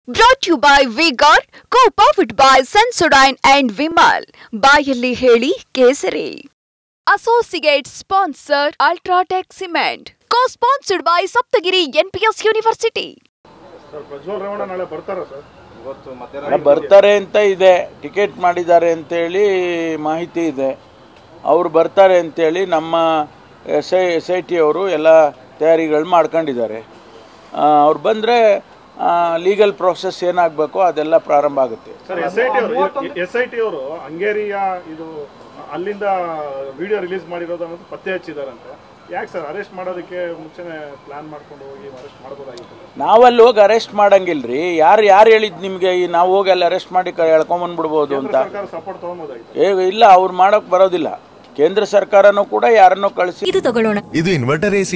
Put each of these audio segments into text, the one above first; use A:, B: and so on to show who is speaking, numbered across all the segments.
A: Brought to you by V-Guard, co-powered by Sensodyne and Vimal. ಬಾಯಲ್ಲಿ ಹೇಳಿ ಕೇಸರಿ. Associate sponsor Ultratech Cement. Co-sponsored by Saptagiri NPS University.
B: Sir Prajwal Revanna ನಾಳೆ ಬರ್ತಾರಾ sir? ಇವತ್ತು ಮಧ್ಯಾಹ್ನ
C: ಬರ್ತಾರೆ ಅಂತ ಇದೆ. ಟಿಕೆಟ್ ಮಾಡಿದ್ದಾರೆ ಅಂತ ಹೇಳಿ ಮಾಹಿತಿ ಇದೆ. ಅವರು ಬರ್ತಾರೆ ಅಂತ ಹೇಳಿ ನಮ್ಮ SIT ಅವರು ಎಲ್ಲ ತಯಾರಿಗಳು ಮಾಡ್ಕೊಂಡಿದ್ದಾರೆ. ಅವರು ಬಂದ್ರೆ ಲೀಗಲ್ ಪ್ರೋಸೆಸ್ ಏನಾಗಬೇಕು ಅದೆಲ್ಲ ಪ್ರಾರಂಭ ಆಗುತ್ತೆ.
B: ಸರ್ SIT ಅವರು ಹಂಗೇರಿಯ ಇದು ಅಲ್ಲಿಂದ ವಿಡಿಯೋ ರಿಲೀಸ್ ಮಾಡಿರೋದು ಅನ್ನೋದು ಪತ್ತೆ ಹಚ್ಚಿದಾರಂತೆ. ಯಾಕೆ ಸರ್ ಅರೆಸ್ಟ್ ಮಾಡೋದಕ್ಕೆ ಮುಂಚೆನೆ ಪ್ಲಾನ್ ಮಾಡ್ಕೊಂಡು ಹೋಗಿ ಅರೆಸ್ಟ್ ಮಾಡಬಹುದಾಗಿತ್ತು?
C: ನಾವಲ್ಲಿ ಹೋಗಿ ಅರೆಸ್ಟ್ ಮಾಡಂಗಿಲ್ರಿ. ಯಾರು ಹೇಳಿದ್ ನಿಮ್ಗೆ ನಾವು ಹೋಗಿ ಅಲ್ಲಿ ಅರೆಸ್ಟ್ ಮಾಡಿ ಎಳ್ಕೊಂಬಂದ್ಬಿಡ್ಬೋದು ಅಂತ?
B: ಸಪೋರ್ಟ್ ತಗೊಂಬೋದಾಗಿತ್ತು.
C: ಇಲ್ಲ, ಅವ್ರು ಮಾಡಕ್ ಬರೋದಿಲ್ಲ. ಕೇಂದ್ರ ಸರ್ಕಾರನೂ ಕೂಡ ಯಾರನ್ನೋ ಕಳಿಸಿ
D: ಇದು ತಗೊಳ್ಳೋಣ.
E: ಇದು ಇನ್ವರ್ಟರ್ AC.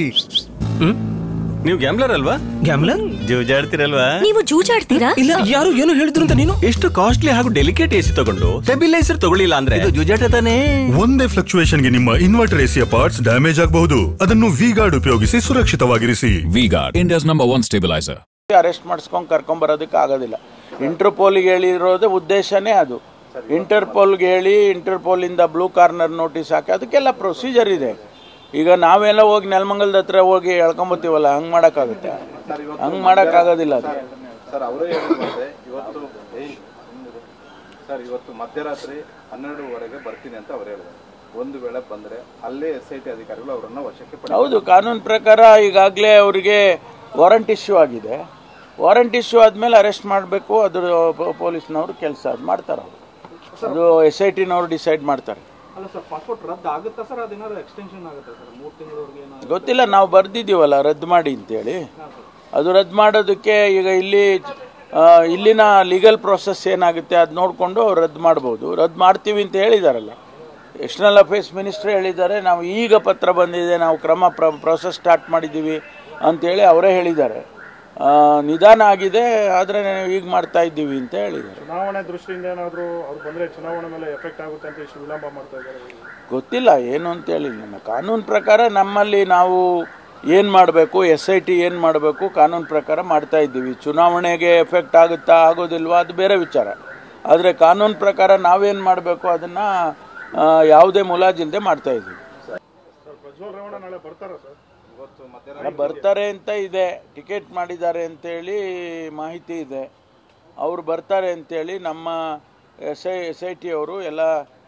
F: ನೀವು ಗ್ಯಾಮ್ಲರ್ ಅಲ್ವಾ? ಗ್ಯಾಮ್ಲರ್ ಜೂಜಾಡ್ತಿರಲ್ವಾ?
D: ನೀವು ಜೂಜಾಡ್ತೀರಾ?
F: ಇಲ್ಲ, ಯಾರು ಏನು ಹೇಳಿದ್ರು ಅಂತ ನೀನು ಎಷ್ಟು ಕಾಸ್ಟ್ಲಿ ಹಾಗೂ ಡೆಲಿಕೇಟ್ AC ತಗೊಂಡು ಸ್ಟೆಬಿಲೈಸರ್ ತಗೊಳ್ಳಿಲ್ಲ ಅಂದ್ರೆ ಇದು ಜೂಜಾಟ ತಾನೇ.
E: ಒಂದೇ ಫ್ಲಕ್ಚುಯೇಷನ್ ಗೆ ನಿಮ್ಮ ಇನ್ವರ್ಟರ್ AC ಪಾರ್ಟ್ಸ್ ಡ್ಯಾಮೇಜ್ ಆಗಬಹುದು. ಅದನ್ನು V-Guard ಉಪಯೋಗಿಸಿ ಸುರಕ್ಷಿತವಾಗಿರಿಸಿ.
G: V-Guard, India's #1 stabilizer.
C: ಅರೆಸ್ಟ್ ಮಾಡಿಸ್ಕೊಂಡು ಕರ್ಕೊಂಡ್ ಬರೋದಕ್ಕೆ ಆಗೋದಿಲ್ಲ. ಇಂಟರ್ಪೋಲ್ಗೆ ಹೇಳಿರೋದು ಉದ್ದೇಶನೇ ಅದು. ಇಂಟರ್ಪೋಲ್ಗೆ ಹೇಳಿ ಇಂಟರ್ಪೋಲ್ ಇಂದ ಬ್ಲೂ ಕಾರ್ನರ್ ನೋಟಿಸ್ ಹಾಕಿ ಅದಕ್ಕೆಲ್ಲ ಪ್ರೊಸೀಜರ್ ಇದೆ. ಈಗ ನಾವೆಲ್ಲ ಹೋಗಿ ನೆಲಮಂಗಲದ ಹತ್ರ ಹೋಗಿ ಎಳ್ಕೊಂಬತ್ತೀವಲ್ಲ, ಹಂಗ್ ಮಾಡಕ್ಕಾಗುತ್ತೆ? ಹಂಗ್ ಮಾಡಕ್ಕಾಗೋದಿಲ್ಲ ಅದು.
H: ಸರ್ ಅವರೇ ಹೇಳಿದ್ರೆ ಇವತ್ತು ಮಧ್ಯರಾತ್ರಿ 12:15 ಬರ್ತೀನಿ ಅಂತ ಅವ್ರು ಹೇಳಿದ್ರು. ಒಂದು ವೇಳೆ ಬಂದ್ರೆ ಅಲ್ಲೇ SIT ಅಧಿಕಾರಿಗಳು ಅವರನ್ನ ವಶಕ್ಕೆ
C: ಹೌದು, ಕಾನೂನು ಪ್ರಕಾರ ಈಗಾಗಲೇ ಅವರಿಗೆ ವಾರಂಟ್ ಇಶ್ಯೂ ಆಗಿದೆ. ವಾರಂಟ್ ಇಶ್ಯೂ ಆದ್ಮೇಲೆ ಅರೆಸ್ಟ್ ಮಾಡಬೇಕು. ಅದು ಪೊಲೀಸ್ನವರು ಕೆಲಸ ಅದು ಮಾಡ್ತಾರೆ. ಅವರು ಅದು SITನವರು ಡಿಸೈಡ್ ಮಾಡ್ತಾರೆ.
B: ಅಲ್ಲ ಸರ್, ಪಾಸ್ಪೋರ್ಟ್ ರದ್ದು ಆಗುತ್ತಾ ಸರ್? ಅದೇನಾದ್ರು ಎಕ್ಸ್ಟೆನ್ಷನ್ ಆಗುತ್ತಾ ಸರ್? 3 ತಿಂಗಳವರೆಗೆ
C: ಗೊತ್ತಿಲ್ಲ. ನಾವು ಬರ್ದಿದ್ದೀವಲ್ಲ ರದ್ದು ಮಾಡಿ ಅಂತೇಳಿ. ಅದು ರದ್ದು ಮಾಡೋದಕ್ಕೆ ಈಗ ಇಲ್ಲಿನ ಲೀಗಲ್ ಪ್ರೊಸೆಸ್ ಏನಾಗುತ್ತೆ ಅದು ನೋಡಿಕೊಂಡು ಅವ್ರು ರದ್ದು ಮಾಡ್ಬೋದು. ರದ್ದು ಮಾಡ್ತೀವಿ ಅಂತ ಹೇಳಿದಾರಲ್ಲ, ಎಕ್ಸ್ಟರ್ನಲ್ ಅಫೇರ್ಸ್ ಮಿನಿಸ್ಟ್ರೇ ಹೇಳಿದ್ದಾರೆ. ನಾವು ಈಗ ಪತ್ರ ಬಂದಿದೆ, ನಾವು ಪ್ರೊಸೆಸ್ ಸ್ಟಾರ್ಟ್ ಮಾಡಿದ್ದೀವಿ ಅಂತೇಳಿ ಅವರೇ ಹೇಳಿದ್ದಾರೆ. ನಿಧಾನ ಆಗಿದೆ, ಆದರೆ ಈಗ ಮಾಡ್ತಾ ಇದ್ದೀವಿ ಅಂತ ಹೇಳಿದ್ದಾರೆ.
B: ಚುನಾವಣೆ ದೃಷ್ಟಿಯಿಂದ ಏನಾದರೂ ಅವ್ರು ಬಂದರೆ ಚುನಾವಣೆ ಮೇಲೆ ಎಫೆಕ್ಟ್ ಆಗುತ್ತೆ ಅಂತ ಇಷ್ಟು ವಿಳಂಬ ಮಾಡ್ತಾ ಇದ್ದಾರೆ.
C: ಗೊತ್ತಿಲ್ಲ ಏನು ಅಂತೇಳಿ. ನನ್ನ ಕಾನೂನು ಪ್ರಕಾರ ನಮ್ಮಲ್ಲಿ ನಾವು ಏನು ಮಾಡಬೇಕು, SIT ಏನು ಮಾಡಬೇಕು ಕಾನೂನು ಪ್ರಕಾರ ಮಾಡ್ತಾ ಇದ್ದೀವಿ. ಚುನಾವಣೆಗೆ ಎಫೆಕ್ಟ್ ಆಗುತ್ತಾ ಆಗೋದಿಲ್ವಾ ಅದು ಬೇರೆ ವಿಚಾರ. ಆದರೆ ಕಾನೂನು ಪ್ರಕಾರ ನಾವೇನು ಮಾಡಬೇಕು ಅದನ್ನು ಯಾವುದೇ ಮುಲಾಜಿಲ್ಲದೆ ಮಾಡ್ತಾ ಇದ್ದೀವಿ.
B: ಸರ್ ಪ್ರಜ್ವಲ್ ರೇವಣ್ಣ ನಾಳೆ ಬರ್ತಾರಾ ಸರ್?
C: ಬರ್ತಾರೆ ಅಂತ ಇದೆ. ಟಿಕೆಟ್ ಮಾಡಿದ್ದಾರೆ ಅಂತೇಳಿ ಮಾಹಿತಿ ಇದೆ. ಅವರು ಬರ್ತಾರೆ ಅಂತೇಳಿ ನಮ್ಮ SIT ಅವರು ಎಲ್ಲ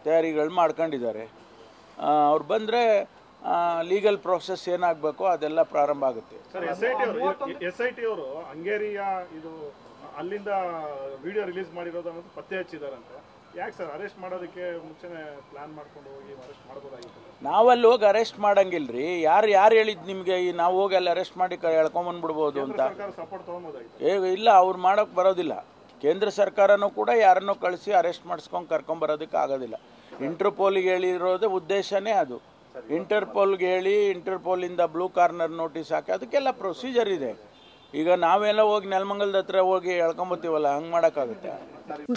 C: ತಯಾರಿಗಳು ಮಾಡ್ಕೊಂಡಿದ್ದಾರೆ. ಅವ್ರು ಬಂದರೆ ಲೀಗಲ್ ಪ್ರೋಸೆಸ್ ಏನಾಗಬೇಕು ಅದೆಲ್ಲ ಪ್ರಾರಂಭ ಆಗುತ್ತೆ.
B: ಸರ್ SIT ಅವರು ಹಂಗೇರಿಯ ಇದು ಅಲ್ಲಿಂದ ವಿಡಿಯೋ ರಿಲೀಸ್ ಮಾಡಿರೋದು ಅನ್ನೋದು ಪತ್ತೆ ಹಚ್ಚಿದಾರಂತೆ. ಯಾಕೆ ಸರ್ ಅರೆಸ್ಟ್ ಮಾಡೋದಕ್ಕೆ ಮುಂಚೆನೆ ಪ್ಲಾನ್ ಮಾಡ್ಕೊಂಡು ಹೋಗಿ ಅರೆಸ್ಟ್ ಮಾಡಬಹುದಾಗಿತ್ತು?
C: ನಾವಲ್ಲಿ ಹೋಗಿ ಅರೆಸ್ಟ್ ಮಾಡಂಗಿಲ್ರಿ. ಯಾರು ಹೇಳಿದ್ ನಿಮ್ಗೆ ನಾವು ಹೋಗಿ ಅಲ್ಲಿ ಅರೆಸ್ಟ್ ಮಾಡಿ ಎಳ್ಕೊಂಬಂದ್ಬಿಡ್ಬೋದು ಅಂತ?
B: ಸಪೋರ್ಟ್ ತಗೊಂಬೋದಾಗಿತ್ತು.
C: ಇಲ್ಲ, ಅವ್ರು ಮಾಡಕ್ ಬರೋದಿಲ್ಲ. ಕೇಂದ್ರ ಸರ್ಕಾರನೂ ಕೂಡ ಯಾರನ್ನೋ ಕಳಿಸಿ ಅರೆಸ್ಟ್ ಮಾಡಿಸ್ಕೊಂಡು ಕರ್ಕೊಂಬರೋದಕ್ಕೆ ಆಗೋದಿಲ್ಲ. ಇಂಟರ್ಪೋಲ್ಗೆ ಹೇಳಿರೋದು ಉದ್ದೇಶನೇ ಅದು. ಇಂಟರ್ಪೋಲ್ಗೆ ಹೇಳಿ ಇಂಟರ್ಪೋಲ್ ಇಂದ ಬ್ಲೂ ಕಾರ್ನರ್ ನೋಟಿಸ್ ಹಾಕಿ ಅದಕ್ಕೆಲ್ಲ ಪ್ರೊಸೀಜರ್ ಇದೆ. ಈಗ ನಾವೆಲ್ಲ ಹೋಗಿ ನೆಲಮಂಗಲದ ಹತ್ರ ಹೋಗಿ ಎಳ್ಕೊಂಬತ್ತೀವಲ್ಲ, ಹಂಗ್ ಮಾಡಕ್ಕಾಗುತ್ತೆ?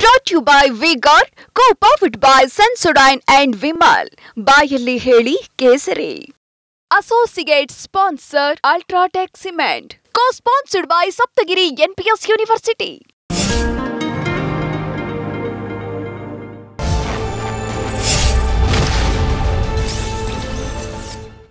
A: Brought to you by V-Guard, co-powered by Sensodyne and Vimal. ಬಾಯಲ್ಲಿ ಹೇಳಿ ಕೇಸರಿ. Associate sponsor Ultratech Cement. Co-sponsored by Saptagiri NPS University.